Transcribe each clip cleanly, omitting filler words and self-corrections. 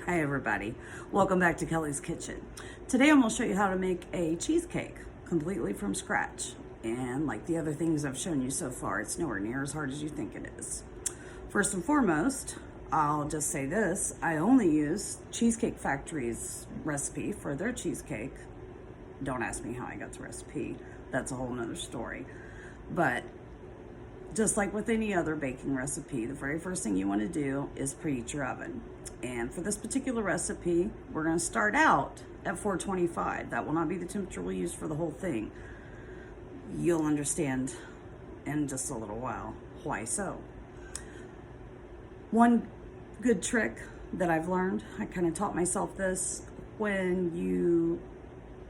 Hi everybody, welcome back to Kelly's Kitchen. Today I'm going to show you how to make a cheesecake completely from scratch. And like the other things I've shown you so far, it's nowhere near as hard as you think it is. First and foremost, I'll just say this, I only use Cheesecake Factory's recipe for their cheesecake. Don't ask me how I got the recipe, that's a whole nother story. But just like with any other baking recipe, the very first thing you want to do is preheat your oven. And for this particular recipe, we're going to start out at 425. That will not be the temperature we'll use for the whole thing. You'll understand in just a little while why so. One good trick that I've learned, I kind of taught myself this, when you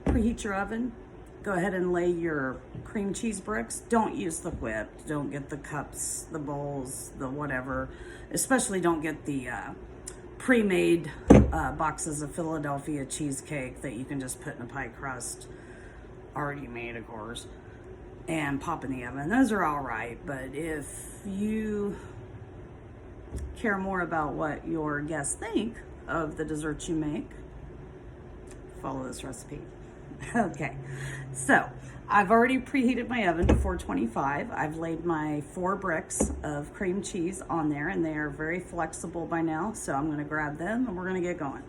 preheat your oven, go ahead and lay your cream cheese bricks. Don't use the whipped, don't get the cups, the bowls, the whatever. Especially don't get the pre-made boxes of Philadelphia cheesecake that you can just put in a pie crust, already made of course, and pop in the oven. Those are all right, but if you care more about what your guests think of the desserts you make, follow this recipe. Okay, so I've already preheated my oven to 425. I've laid my 4 bricks of cream cheese on there, and they are very flexible by now, so I'm going to grab them and we're going to get going.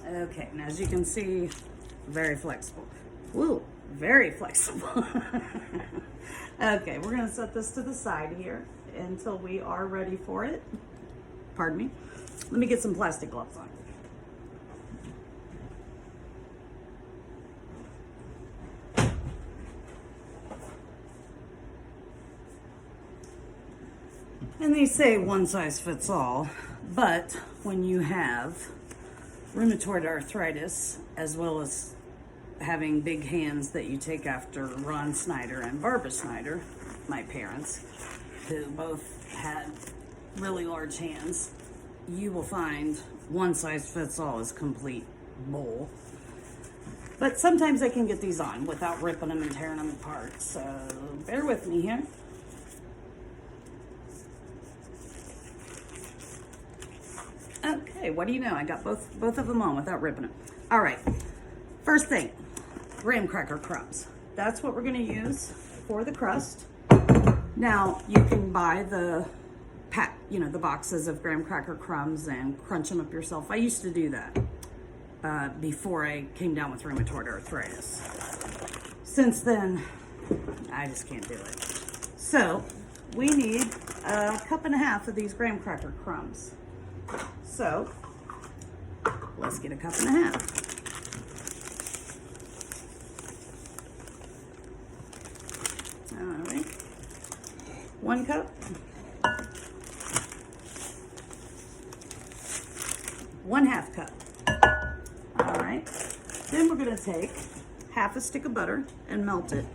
Okay, and as you can see, very flexible. Woo, very flexible. Okay, we're going to set this to the side here until we are ready for it. Pardon me. Let me get some plastic gloves on. And they say one size fits all, but when you have rheumatoid arthritis, as well as having big hands that you take after Ron Snyder and Barbara Snyder, my parents, who both had really large hands, you will find one size fits all is complete bull. But sometimes I can get these on without ripping them and tearing them apart, so bear with me here. Okay, what do you know? I got both of them on without ripping them. All right, first thing, graham cracker crumbs. That's what we're going to use for the crust. Now, you can buy the the boxes of graham cracker crumbs and crunch them up yourself. I used to do that before I came down with rheumatoid arthritis. Since then, I just can't do it. So, we need 1.5 cups of these graham cracker crumbs. So, let's get 1.5 cups. All right, 1 cup. 1/2 cup. All right, then we're going to take half a stick of butter and melt it.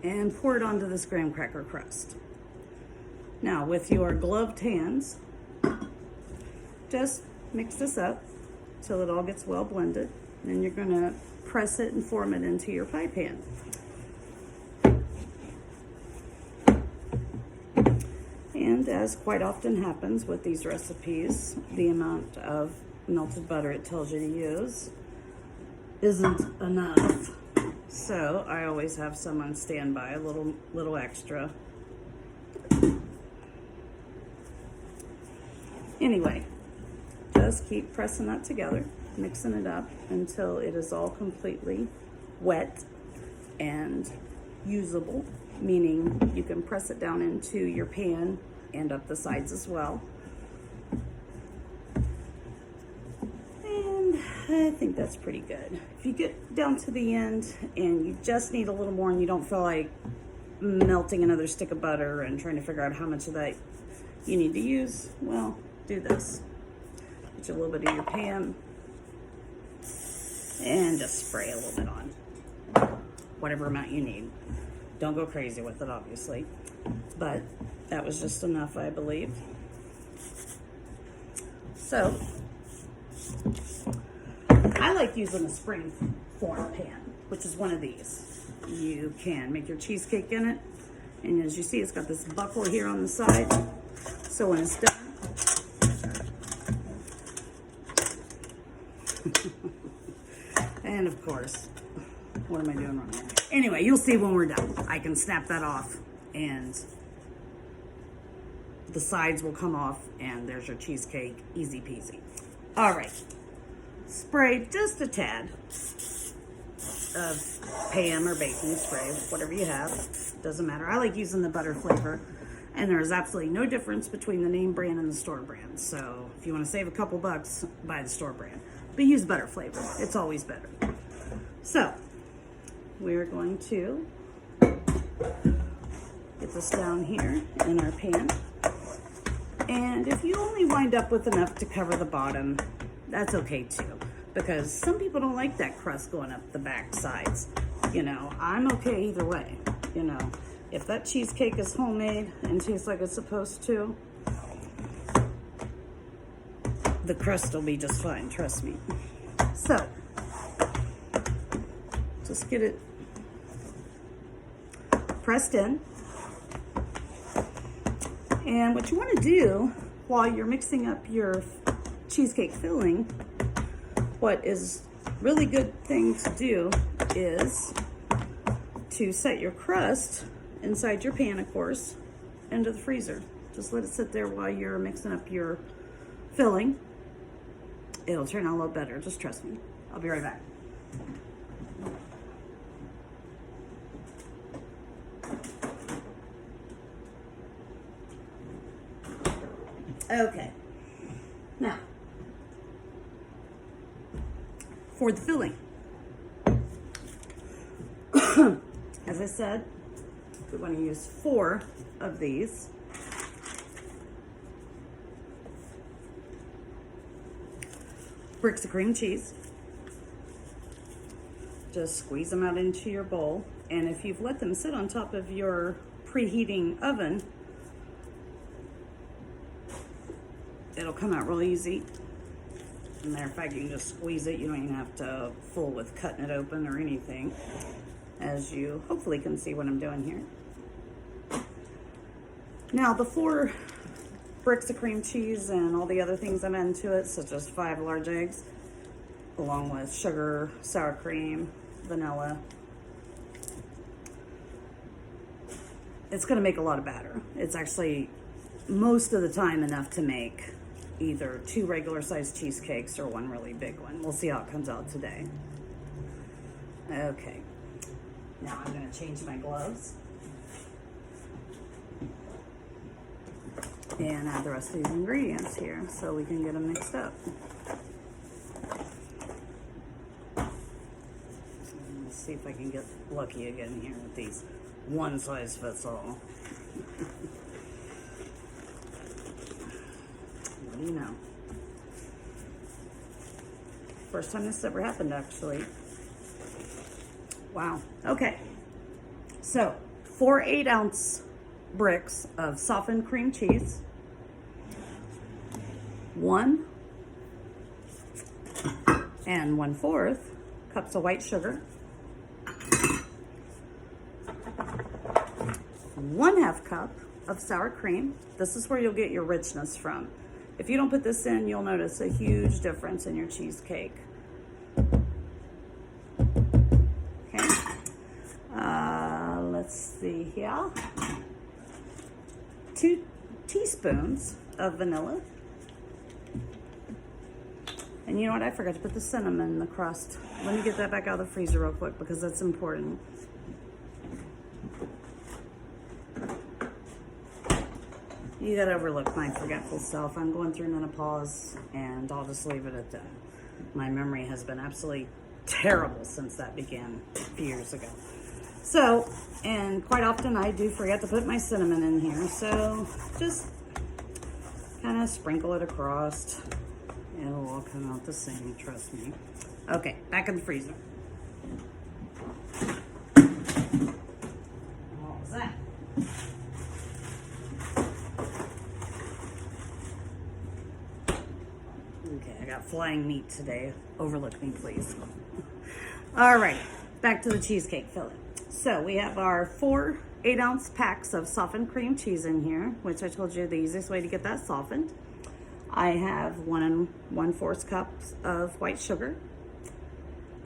And pour it onto this graham cracker crust. Now, with your gloved hands, just mix this up till it all gets well blended. Then you're going to press it and form it into your pie pan. And as quite often happens with these recipes, the amount of melted butter it tells you to use isn't enough. So I always have some on standby, a little extra. Anyway, just keep pressing that together, mixing it up until it is all completely wet and usable, meaning you can press it down into your pan and up the sides as well. And I think that's pretty good. If you get down to the end and you just need a little more and you don't feel like melting another stick of butter and trying to figure out how much of that you need to use, well, do this. Put a little bit in your pan and just spray a little bit on. Whatever amount you need. Don't go crazy with it, obviously, but that was just enough, I believe. So, I like using a spring form pan. which is one of these. You can make your cheesecake in it. And as you see, it's got this buckle here on the side. So when it's done, and of course, what am I doing wrong here? Anyway, you'll see when we're done. I can snap that off and the sides will come off and there's your cheesecake, easy peasy. All right, spray just a tad of Pam or baking spray, whatever you have, doesn't matter. I like using the butter flavor, and there's absolutely no difference between the name brand and the store brand. So if you want to save a couple bucks, buy the store brand, but use butter flavor. It's always better. So we're going to get this down here in our pan. And if you only wind up with enough to cover the bottom, that's okay too, because some people don't like that crust going up the back sides. You know, I'm okay either way. You know, if that cheesecake is homemade and tastes like it's supposed to, the crust will be just fine, trust me. So, just get it pressed in. And what you want to do while you're mixing up your cheesecake filling, what is really good thing to do is to set your crust inside your pan, of course, into the freezer. Just let it sit there while you're mixing up your filling. It'll turn out a little better, just trust me. I'll be right back. Okay, now, for the filling. As I said, we want to use 4 of these. Bricks of cream cheese. Just squeeze them out into your bowl. And if you've let them sit on top of your preheating oven, it'll come out real easy. As a matter of fact, you can just squeeze it. You don't even have to fool with cutting it open or anything. As you hopefully can see what I'm doing here. Now, the 4 bricks of cream cheese and all the other things I'm into it, such as 5 large eggs, along with sugar, sour cream, vanilla. It's going to make a lot of batter. It's actually most of the time enough to make either 2 regular sized cheesecakes or 1 really big one. We'll see how it comes out today. Okay, now I'm going to change my gloves and add the rest of these ingredients here so we can get them mixed up. Let's see if I can get lucky again here with these one size fits all. What do you know? First time this ever happened, actually. Wow. Okay. So, 4 8-ounce bricks of softened cream cheese. 1 1/4 cups of white sugar. 1/2 cup of sour cream. This is where you'll get your richness from. If you don't put this in, you'll notice a huge difference in your cheesecake. Okay. Let's see here. 2 teaspoons of vanilla. And you know what? I forgot to put the cinnamon in the crust. Let me get that back out of the freezer real quick because that's important. You gotta overlook my forgetful self. I'm going through menopause, and I'll just leave it at that. My memory has been absolutely terrible since that began a few years ago. So, and quite often I do forget to put my cinnamon in here, so just kind of sprinkle it across. It'll all come out the same, trust me. Okay, back in the freezer. What was that? Okay, I got flying meat today. Overlook me, please. All right, back to the cheesecake filling. So we have our 4 8-ounce packs of softened cream cheese in here, which I told you the easiest way to get that softened. I have 1 1/4 cups of white sugar.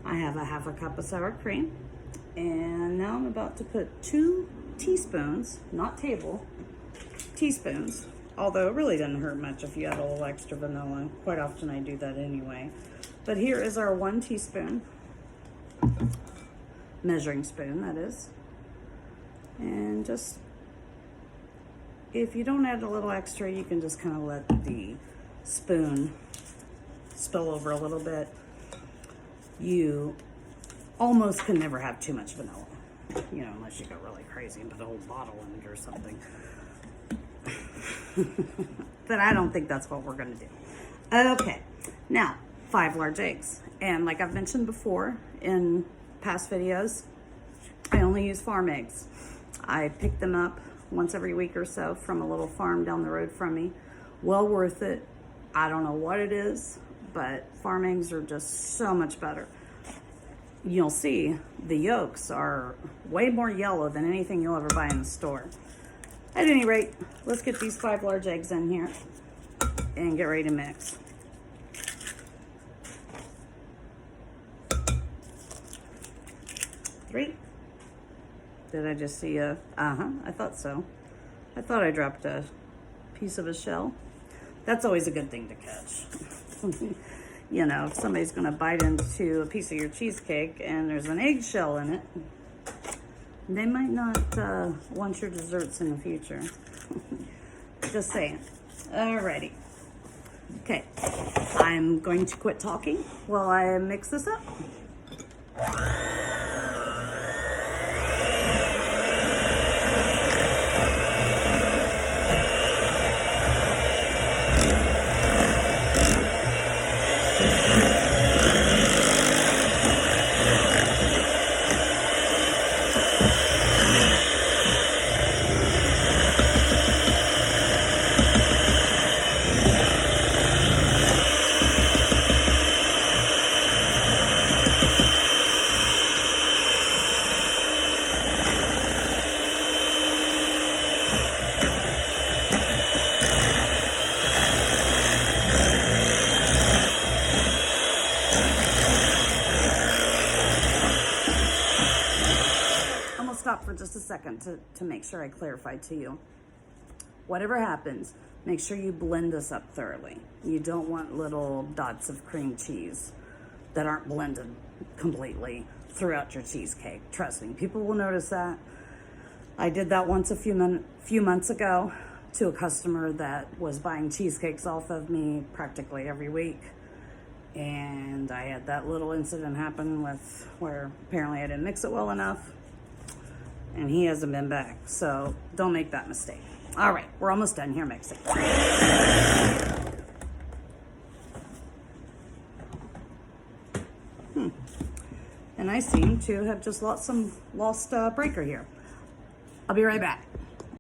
I have a 1/2 cup of sour cream. And now I'm about to put 2 teaspoons, not table, teaspoons, although it really doesn't hurt much if you add a little extra vanilla. Quite often I do that anyway. But here is our 1 teaspoon, measuring spoon that is. And just, if you don't add a little extra, you can just kind of let the spoon spill over a little bit. You almost can never have too much vanilla, you know, unless you go really crazy and put a whole bottle in it or something. But I don't think that's what we're gonna do. Okay, now 5 large eggs. And like I've mentioned before in past videos, I only use farm eggs. I pick them up once every week or so from a little farm down the road from me. Well worth it. I don't know what it is, but farm eggs are just so much better. You'll see the yolks are way more yellow than anything you'll ever buy in the store. At any rate, let's get these 5 large eggs in here and get ready to mix. Three. Did I just see a, I thought so. I thought I dropped a piece of a shell. That's always a good thing to catch. You know, if somebody's gonna bite into a piece of your cheesecake and there's an eggshell in it, they might not want your desserts in the future. Just saying. Alrighty. Okay, I'm going to quit talking while I mix this up. Stop for just a second to make sure I clarify to you. Whatever happens, make sure you blend this up thoroughly. You don't want little dots of cream cheese that aren't blended completely throughout your cheesecake. Trust me, people will notice that. I did that once a few months ago to a customer that was buying cheesecakes off of me practically every week. And I had that little incident happen with where apparently I didn't mix it well enough. And he hasn't been back, so don't make that mistake. All right, we're almost done here mixing. And I seem to have just lost breaker here. I'll be right back.